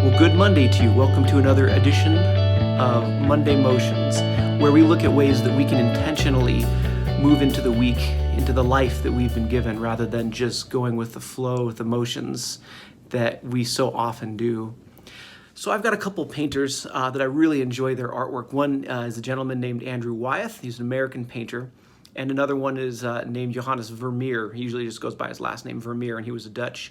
Well, good Monday to you. Welcome to another edition of Monday Motions, where we look at ways that we can intentionally move into the week, into the life that we've been given, rather than just going with the flow, with emotions that we so often do. So I've got a couple painters that I really enjoy their artwork. One is a gentleman named Andrew Wyeth. He's an American painter. And another one is named Johannes Vermeer. He usually just goes by his last name, Vermeer, and he was a Dutch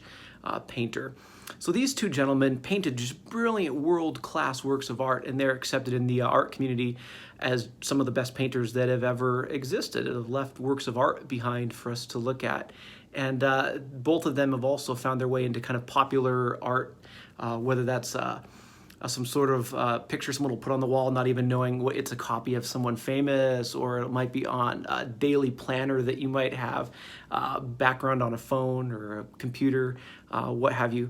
painter. So these two gentlemen painted just brilliant world-class works of art, and they're accepted in the art community as some of the best painters that have ever existed, and have left works of art behind for us to look at. And both of them have also found their way into kind of popular art, whether that's some sort of picture someone will put on the wall, not even knowing it's a copy of someone famous, or it might be on a daily planner that you might have, background on a phone or a computer, what have you.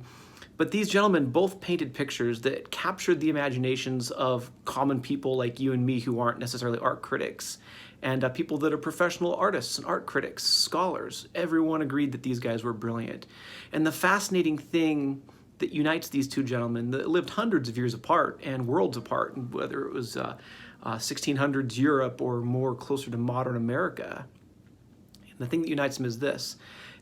But these gentlemen both painted pictures that captured the imaginations of common people like you and me who aren't necessarily art critics, and people that are professional artists and art critics, scholars. Everyone agreed that these guys were brilliant. And the fascinating thing that unites these two gentlemen that lived hundreds of years apart and worlds apart, whether it was 1600s Europe or more closer to modern America. And the thing that unites them is this: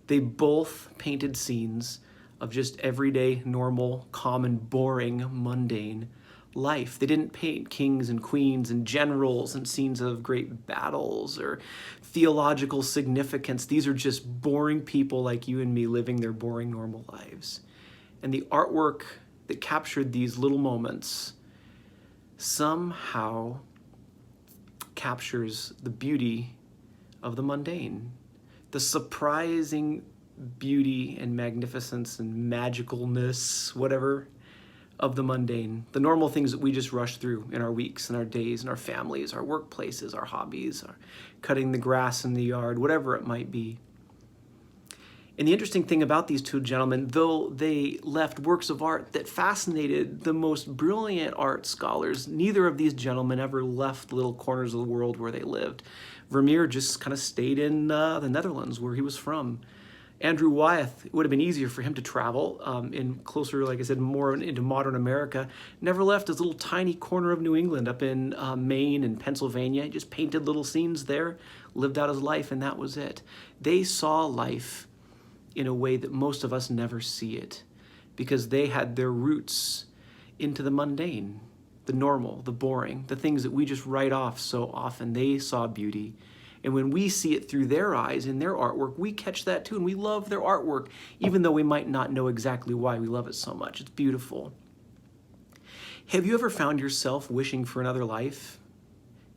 they both painted scenes of just everyday, normal, common, boring, mundane life. They didn't paint kings and queens and generals and scenes of great battles or theological significance. These are just boring people like you and me living their boring, normal lives. And the artwork that captured these little moments somehow captures the beauty of the mundane, the surprising beauty and magnificence and magicalness, whatever, of the mundane, the normal things that we just rush through in our weeks and our days and our families, our workplaces, our hobbies, our cutting the grass in the yard, whatever it might be. And the interesting thing about these two gentlemen, though they left works of art that fascinated the most brilliant art scholars, neither of these gentlemen ever left little corners of the world where they lived. Vermeer just kind of stayed in the Netherlands, where he was from. Andrew Wyeth, it would have been easier for him to travel in closer, like I said, more into modern America. Never left his little tiny corner of New England up in Maine and Pennsylvania. He just painted little scenes there, lived out his life, and that was it. They saw life in a way that most of us never see it, because they had their roots into the mundane, the normal, the boring, the things that we just write off so often. They saw beauty. And when we see it through their eyes in their artwork, we catch that too, and we love their artwork, even though we might not know exactly why we love it so much. It's beautiful. Have you ever found yourself wishing for another life?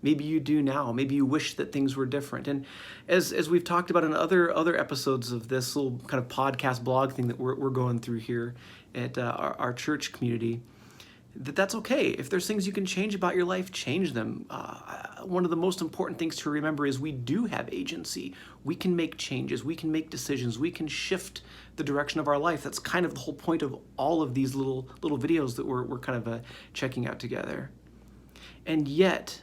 Maybe you do now. Maybe you wish that things were different. And as we've talked about in other episodes of this little kind of podcast blog thing that we're going through here at our church community, that's okay. If there's things you can change about your life, change them. One of the most important things to remember is we do have agency. We can make changes. We can make decisions. We can shift the direction of our life. That's kind of the whole point of all of these little videos that we're kind of checking out together. And yet,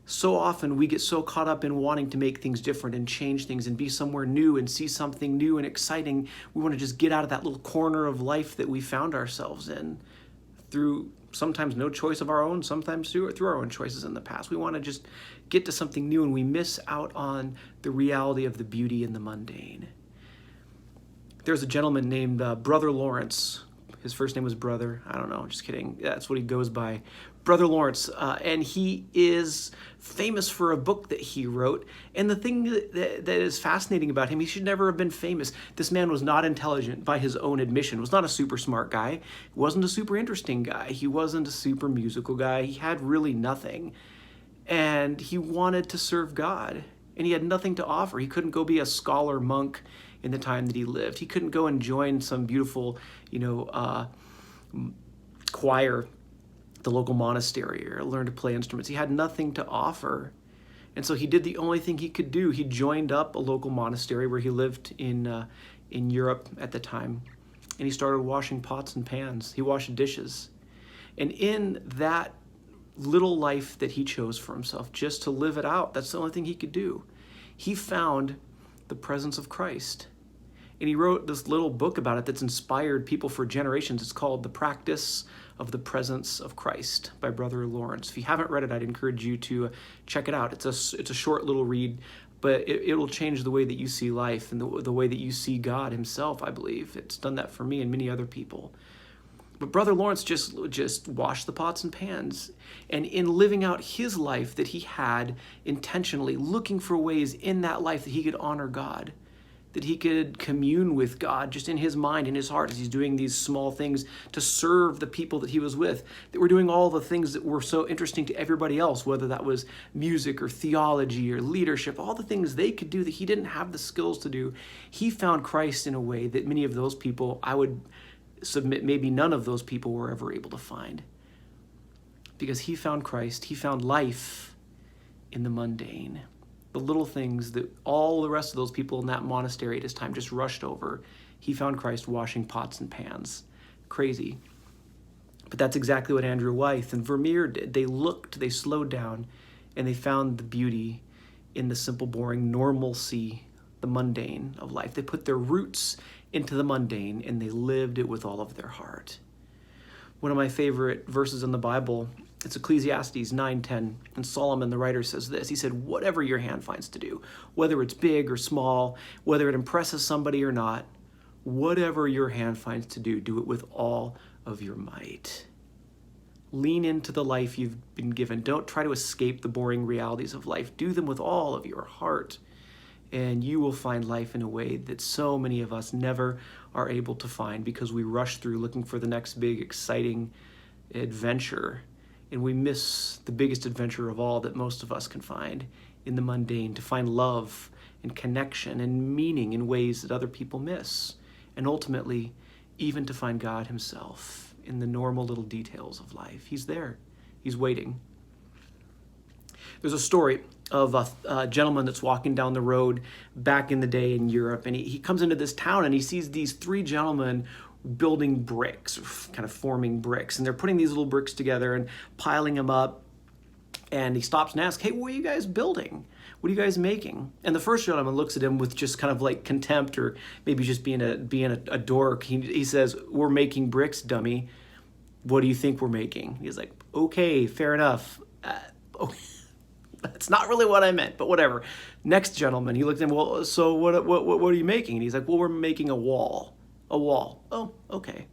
so often we get so caught up in wanting to make things different and change things and be somewhere new and see something new and exciting. We want to just get out of that little corner of life that we found ourselves in through sometimes no choice of our own, sometimes through our own choices in the past. We want to just get to something new, and we miss out on the reality of the beauty in the mundane. There's a gentleman named Brother Lawrence. His first name was Brother. I don't know, just kidding. That's what he goes by. Brother Lawrence. And he is famous for a book that he wrote. And the thing that is fascinating about him, he should never have been famous. This man was not intelligent by his own admission. Was not a super smart guy. He wasn't a super interesting guy. He wasn't a super musical guy. He had really nothing. And he wanted to serve God. And he had nothing to offer. He couldn't go be a scholar monk in the time that he lived. He couldn't go and join some beautiful, choir, the local monastery, or learn to play instruments. He had nothing to offer. And so he did the only thing he could do. He joined up a local monastery where he lived in Europe at the time. And he started washing pots and pans. He washed dishes. And in that little life that he chose for himself, just to live it out, that's the only thing he could do, he found the presence of Christ. And he wrote this little book about it that's inspired people for generations. It's called The Practice of the Presence of Christ by Brother Lawrence. If you haven't read it, I'd encourage you to check it out. It's a short little read, but it will change the way that you see life and the way that you see God himself, I believe. It's done that for me and many other people. But Brother Lawrence just washed the pots and pans. And in living out his life that he had intentionally, looking for ways in that life that he could honor God, that he could commune with God just in his mind, in his heart, as he's doing these small things to serve the people that he was with, that were doing all the things that were so interesting to everybody else, whether that was music or theology or leadership, all the things they could do that he didn't have the skills to do. He found Christ in a way that many of those people, I would submit, maybe none of those people were ever able to find. Because he found Christ, he found life in the mundane. The little things that all the rest of those people in that monastery at his time just rushed over. He found Christ washing pots and pans. Crazy. But that's exactly what Andrew Wyeth and Vermeer did. They looked, they slowed down, and they found the beauty in the simple, boring normalcy, the mundane of life. They put their roots into the mundane, and they lived it with all of their heart. One of my favorite verses in the Bible, it's Ecclesiastes 9:10, and Solomon, the writer, says this. He said, whatever your hand finds to do, whether it's big or small, whether it impresses somebody or not, whatever your hand finds to do it with all of your might. Lean into the life you've been given. Don't try to escape the boring realities of life. Do them with all of your heart, and you will find life in a way that so many of us never are able to find because we rush through looking for the next big, exciting adventure. And we miss the biggest adventure of all that most of us can find in the mundane, to find love and connection and meaning in ways that other people miss. And ultimately, even to find God himself in the normal little details of life. He's there. He's waiting. There's a story of a gentleman that's walking down the road back in the day in Europe, and he comes into this town and he sees these three gentlemen building bricks, kind of forming bricks, and they're putting these little bricks together and piling them up. And he stops and asks, hey, what are you guys building? What are you guys making? And the first gentleman looks at him with just kind of like contempt, or maybe just being a dork. He says, we're making bricks, dummy. What do you think we're making? He's like, okay, fair enough. Okay. That's not really what I meant, but whatever. Next gentleman, he looked at him, well, so what are you making? And he's like, well, we're making a wall. A wall. Oh, okay.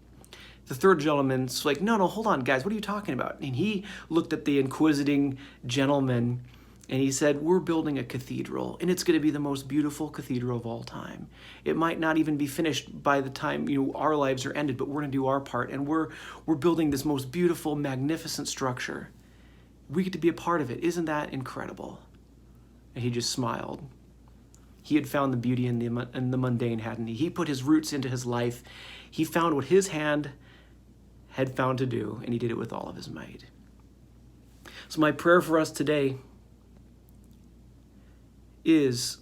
The third gentleman's like, no, hold on, guys, what are you talking about? And he looked at the inquisiting gentleman and he said, we're building a cathedral, and it's going to be the most beautiful cathedral of all time. It might not even be finished by the time our lives are ended, but we're going to do our part, and we're building this most beautiful, magnificent structure. We get to be a part of it. Isn't that incredible? And he just smiled. He had found the beauty in the mundane, hadn't he? He put his roots into his life. He found what his hand had found to do, and he did it with all of his might. So my prayer for us today is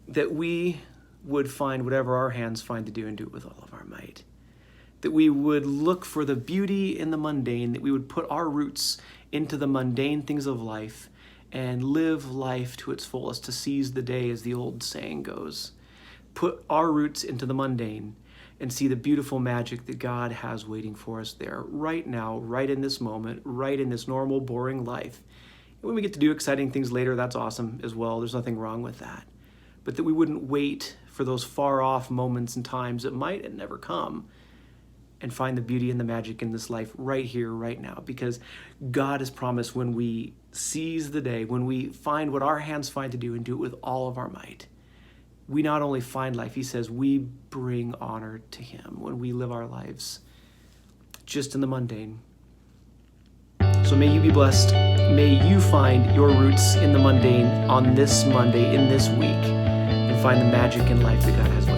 that we would find whatever our hands find to do and do it with all of our might. That we would look for the beauty in the mundane, that we would put our roots into the mundane things of life and live life to its fullest, to seize the day, as the old saying goes. Put our roots into the mundane and see the beautiful magic that God has waiting for us there right now, right in this moment, right in this normal, boring life. And when we get to do exciting things later, that's awesome as well. There's nothing wrong with that. But that we wouldn't wait for those far-off moments and times that might never come, and find the beauty and the magic in this life right here, right now. Because God has promised, when we seize the day, when we find what our hands find to do and do it with all of our might, we not only find life, he says, we bring honor to him when we live our lives just in the mundane. So may you be blessed. May you find your roots in the mundane on this Monday, in this week, and find the magic in life that God has